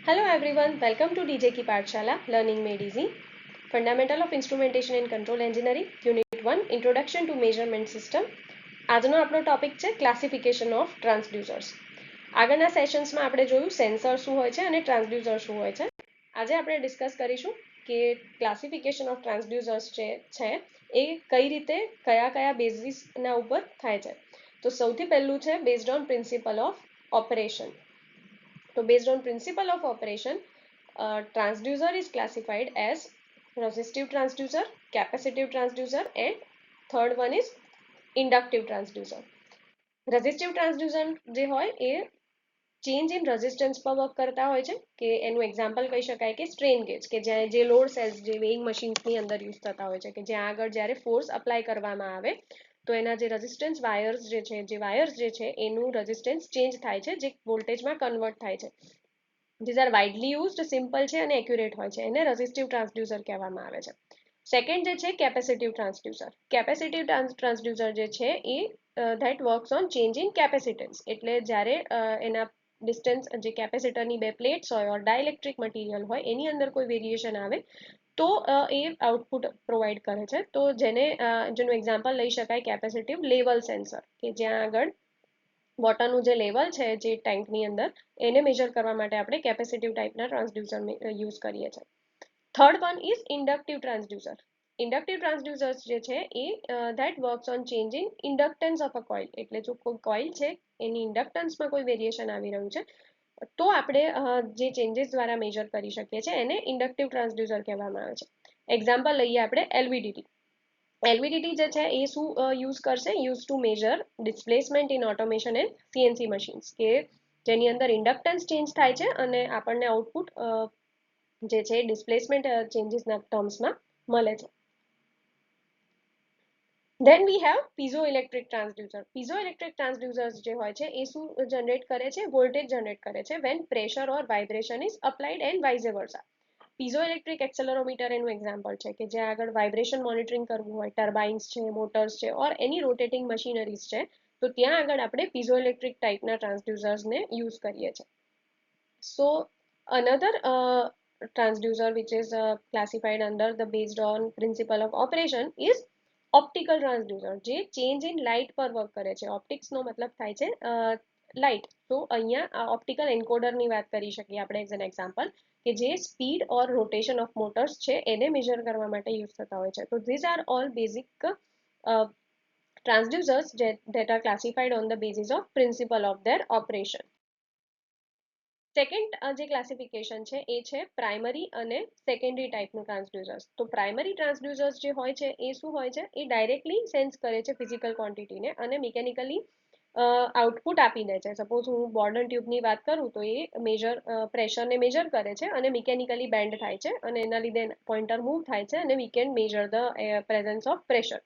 Hello everyone, welcome to DJ Ki Pathshala Learning Made Easy. Fundamental of Instrumentation and Control Engineering, Unit 1, Introduction to Measurement System. આજનો આપણો topic છે classification of transducers. આગળના સેશન્સમાં આપણે જોયું sensor શું હોય છે અને ટ્રાન્સડ્યુસર શું હોય છે. આજે આપણે ડિસ્કસ કરીશું કે ક્લાસિફિકેશન ઓફ ટ્રાન્સડ્યુસર્સ છે એ કઈ રીતે કયા બેઝિસના ઉપર થાય છે. તો સૌથી પહેલું છે based on principal of operation. So based on principle of operation, transducer is classified as resistive transducer, capacitive transducer, and third one is inductive transducer. Resistive transducer જે હોય એ ચેન્જ ઇન રેઝિસ્ટન્સ પર વર્ક કરતા હોય છે કે એનું example કહી શકાય કે સ્ટ્રેન ગેજ કે જ્યાં જે લોડ સેલ્સ જે વેઇંગ મશીન્સની અંદર યુઝ થતા હોય છે કે જ્યાં આગળ જ્યારે ફોર્સ અપ્લાય કરવામાં આવે તો એના જે રેઝિસ્ટન્સ વાયર્સ જે છે એનું રેઝિસ્ટન્સ ચેન્જ થાય છે જે વોલ્ટેજમાં કન્વર્ટ થાય છે. These are widely used, simple છે અને એક્યુરેટ હોય છે, એને રેઝિસ્ટિવ ટ્રાન્સડ્યુસર કહેવામાં આવે છે. સેકન્ડ જે છે કેપેસિટિવ ટ્રાન્સડ્યુસર. કેપેસિટિવ ટ્રાન્સડ્યુસર જે છે એ that works on change in capacitance, એટલે જ્યારે એના ડિસ્ટન્સ જે કેપેસિટરની બે પ્લેટ્સ હોય ઓર ડાઇલેક્ટ્રિક મટીરિયલ હોય એની અંદર કોઈ વેરિએશન આવે તો એ આઉટપુટ પ્રોવાઈડ કરે છે. તો જેનું એક્ઝામ્પલ લઈ શકાય કેપેસિટિવ લેવલ સેન્સર કે જ્યાં આગળ વોટરનું જે લેવલ છે જે ટેન્કની અંદર એને મેજર કરવા માટે આપણે કેપેસિટિવ ટાઈપના ટ્રાન્સડ્યુસર યુઝ કરીએ છીએ. Third one is inductive transducer. Inductive transducers જે છે એ that works on change in inductance of a coil, એટલે જો કોઈ કોઇલ છે એની ઇન્ડક્ટન્સમાં કોઈ વેરિએશન આવી રહ્યું છે તો આપણે જે ચેન્જીસ દ્વારા મેજર કરી શકીએ છીએ એને ઇન્ડક્ટિવ ટ્રાન્સડ્યુસર કહેવામાં આવે છે. એક્ઝામ્પલ લઈએ આપણે એલવીડીટી. એલવીડીટી જે છે એ શું યુઝ કરશે? Use to major displacement in automation and CNC machines, કે જેની અંદર ઇન્ડક્ટન્સ ચેન્જ થાય છે અને આપણને આઉટપુટ જે છે ડિસ્પ્લેસમેન્ટ ચેન્જીસના ટર્મ્સમાં મળે છે. Then we have piezoelectric transducer. Piezoelectric transducers જે હોય છે એ શું જનરેટ કરે છે? વોલ્ટેજ જનરેટ કરે છે when pressure or vibration is applied and vice versa. Piezoelectric accelerometer એનું એક્ઝામ્પલ છે કે જ્યાં આગળ વાઇબ્રેશન મોનિટરિંગ કરવું હોય, ટર્બાઇન્સ છે, મોટર્સ છે ઓર એની રોટેટિંગ મશીનરીઝ છે તો ત્યાં આગળ આપણે પીઝોઇલેક્ટ્રિક ટાઈપના ટ્રાન્સડ્યુસર્સને યુઝ કરીએ છીએ. સો another transducer which is classified under the based on principle of operation is optical transducer, જે ચેન્જ ઇન લાઇટ પર વર્ક કરે છે. ઓપ્ટિક્સનો મતલબ થાય છે લાઇટ. તો અહીંયા ઓપ્ટિકલ એન્કોડરની વાત કરી શકીએ આપણે એઝ એન એક્ઝામ્પલ, કે જે speed or rotation of motors છે એને મેજર કરવા માટે યુઝ થતા હોય છે. તો these are all basic transducers that are classified on the basis of principle of their operation. Second જે ક્લાસિફિકેશન છે એ છે પ્રાઇમરી અને સેકન્ડરી ટાઈપનું ટ્રાન્સડ્યુસર્સ. તો પ્રાઇમરી ટ્રાન્સડ્યુસર્સ જે હોય છે એ શું હોય છે? એ ડાયરેક્ટલી સેન્સ કરે છે ફિઝિકલ ક્વોન્ટિટીને અને મિકેનિકલી આઉટપુટ આપી દે છે. સપોઝ હું બોર્ડન ટ્યુબની વાત કરું તો એ પ્રેશરને મેજર કરે છે અને મિકેનિકલી બેન્ડ થાય છે અને એના લીધે પોઇન્ટર મૂવ થાય છે અને we can measure the presence of pressure.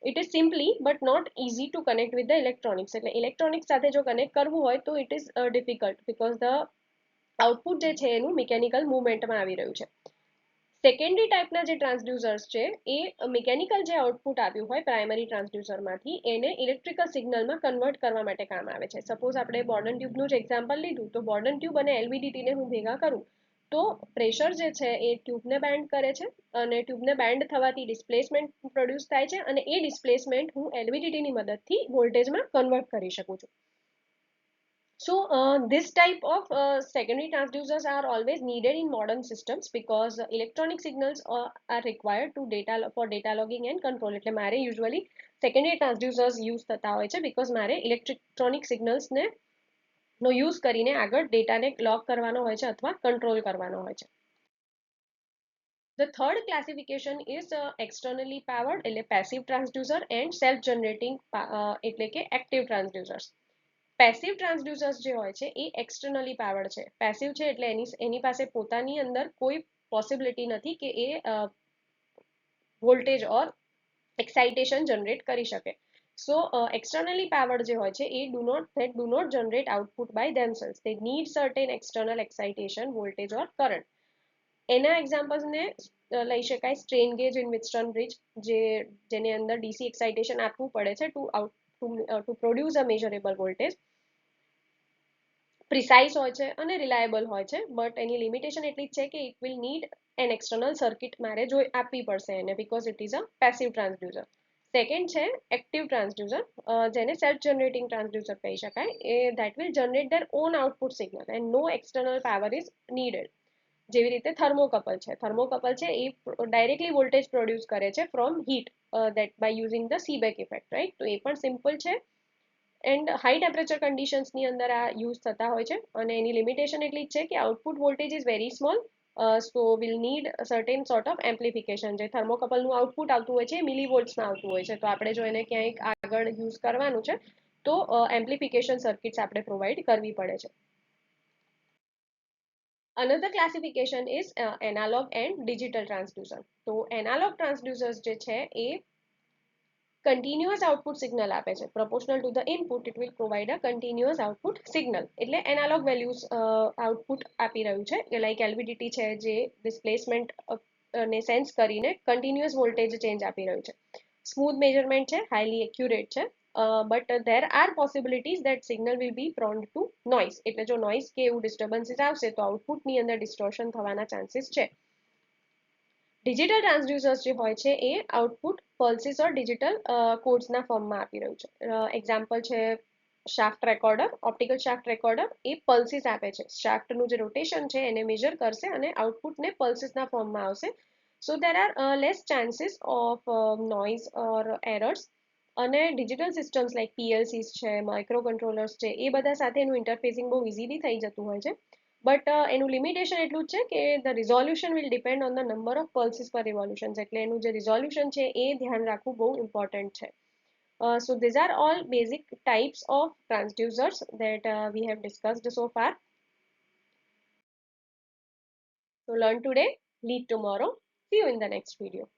It is simply but not easy to connect with the electronics. એટલે ઇલેક્ટ્રોનિક્સ સાથે જો કનેક્ટ કરવું હોય તો it is difficult because the output જે છે એનું મિકેનિકલ મુવમેન્ટમાં આવી રહ્યું છે. સેકન્ડરી ટાઈપના જે ટ્રાન્સડ્યુસર્સ છે એ મિકેનિકલ જે આઉટપુટ આવ્યું હોય પ્રાઇમરી ટ્રાન્સડ્યુસરમાંથી એને ઇલેક્ટ્રિકલ સિગ્નલમાં કન્વર્ટ કરવા માટે કામ આવે છે. સપોઝ આપણે બોર્ડન ટ્યુબનું જ એક્ઝામ્પલ લીધું તો બોર્ડન ટ્યુબ અને એલવીડીટીને હું ભેગા કરું તો પ્રેશર જે છે એ ટ્યુબને બેન્ડ કરે છે અને ટ્યુબને બેન્ડ થવાથી ડિસ્પ્લેસમેન્ટ પ્રોડ્યુસ થાય છે અને એ ડિસ્પ્લેસમેન્ટ હું એલવીડીટીની મદદથી વોલ્ટેજમાં કન્વર્ટ કરી શકું છું. So this type of secondary transducers are always needed in modern systems because electronic signals are required to for data logging and control. એટલે મારે usually secondary transducers use થતા હોય છે because મારે electronic signals ને નો use કરીને આગળ ડેટાને લોગ કરવાનો હોય છે અથવા કંટ્રોલ કરવાનો હોય છે. The third classification is externally powered એટલે passive transducer and self generating એટલે કે active transducers. પેસિવ ટ્રાન્સડ્યુસર્સ જે હોય છે એ એક્સટર્નલી પાવર્ડ છે. પેસિવ છે એટલે એની પાસે પોતાની અંદર કોઈ પોસિબિલિટી નથી કે એ વોલ્ટેજ ઓર એક્સાઇટેશન જનરેટ કરી શકે. સો એક્સટર્નલી પાવર્ડ જે હોય છે એ do not generate output by themselves. they need certain external excitation, voltage or current. એના એક્ઝામ્પલ્સને લઈ શકાય strain gauge in Wheatstone bridge, જેની અંદર ડીસી એક્સાઇટેશન આપવું પડે છે to produce a measurable voltage. Precise હોય છે અને રિલાયબલ હોય છે, બટ એની લિમિટેશન એટલી જ છે કે it will need an external circuit મારે જો આપવી પડશે એને, because it is a passive transducer. Second છે એક્ટિવ ટ્રાન્સડ્યુસર, જેને સેલ્ફ જનરેટિંગ ટ્રાન્સડ્યુસર કહી શકાય. એ that will generate their own output signal and no external power is needed. જેવી રીતે થર્મોકપલ છે, થર્મોકપલ છે એ ડાયરેક્ટલી વોલ્ટેજ પ્રોડ્યુસ કરે છે from heat, that by using the Seebeck effect, right? તો એ પણ સિમ્પલ છે એન્ડ હાઈ ટેમ્પરેચર કન્ડિશન્સની અંદર આ યુઝ થતા હોય છે, અને એની લિમિટેશન એટલી જ છે કે output voltage is very small, so will need certain sort of amplification. જે થર્મોકપલનું આઉટપુટ આવતું હોય છે એ મિલીવોલ્ટ્સમાં આવતું હોય છે, તો આપણે જો એને ક્યાંક આગળ યુઝ કરવાનું છે તો એમ્પ્લિફિકેશન સર્કિટ્સ આપણે પ્રોવાઈડ કરવી પડે છે. Another classification is analog and digital transducer. તો analog transducers જે છે એ કન્ટિન્યુઅસ આઉટપુટ સિગ્નલ આપે છે. Proportional to the input it will provide a continuous output signal. એટલે એનાલોગ વેલ્યુઝ આઉટપુટ આપી રહ્યું છે, લાઈક એલવીડીટી છે જે ડિસ્પ્લેસમેન્ટ ને સેન્સ કરીને કન્ટિન્યુઅસ વોલ્ટેજ ચેન્જ આપી રહ્યું છે. સ્મૂથ મેજરમેન્ટ છે, હાઈલી એક્યુરેટ છે, but there are possibilities that signal will be prone to noise. એટલે જો નોઇઝ કે એવું ડિસ્ટર્બન્સીસ આવશે તો આઉટપુટની અંદર ડિસ્ટોર્શન થવાના ચાન્સીસ છે. ડિજિટલ ટ્રાન્સડ્યુસર્સ જે હોય છે એ આઉટપુટ પલ્સીસ ઓર ડિજિટલ કોડ્સના ફોર્મમાં આપી રહ્યું છે. એક્ઝામ્પલ છે shaft recorder, optical shaft recorder. એ પલ્સીસ આપે છે, શાફ્ટનું જે રોટેશન છે એને મેજર કરશે અને આઉટપુટને પલ્સીસના ફોર્મમાં આવશે. So there are less chances of noise or errors. અને ડિજિટલ સિસ્ટમ્સ લાઈક પીએલસીસ છે, માઇક્રો કંટ્રોલર્સ છે, એ બધા સાથે એનું ઇન્ટરફેસિંગ બહુ ઇઝીલી થઈ જતું હોય છે. બટ એનું લિમિટેશન એટલું જ છે કે the resolution will depend on the number of pulses પર રિવોલ્યુશન્સ. એટલે એનું જે રિઝોલ્યુશન છે એ ધ્યાન રાખવું બહુ ઇમ્પોર્ટન્ટ છે. So these are all basic types of transducers that we have discussed so far. So learn today, lead tomorrow. See you in the next video.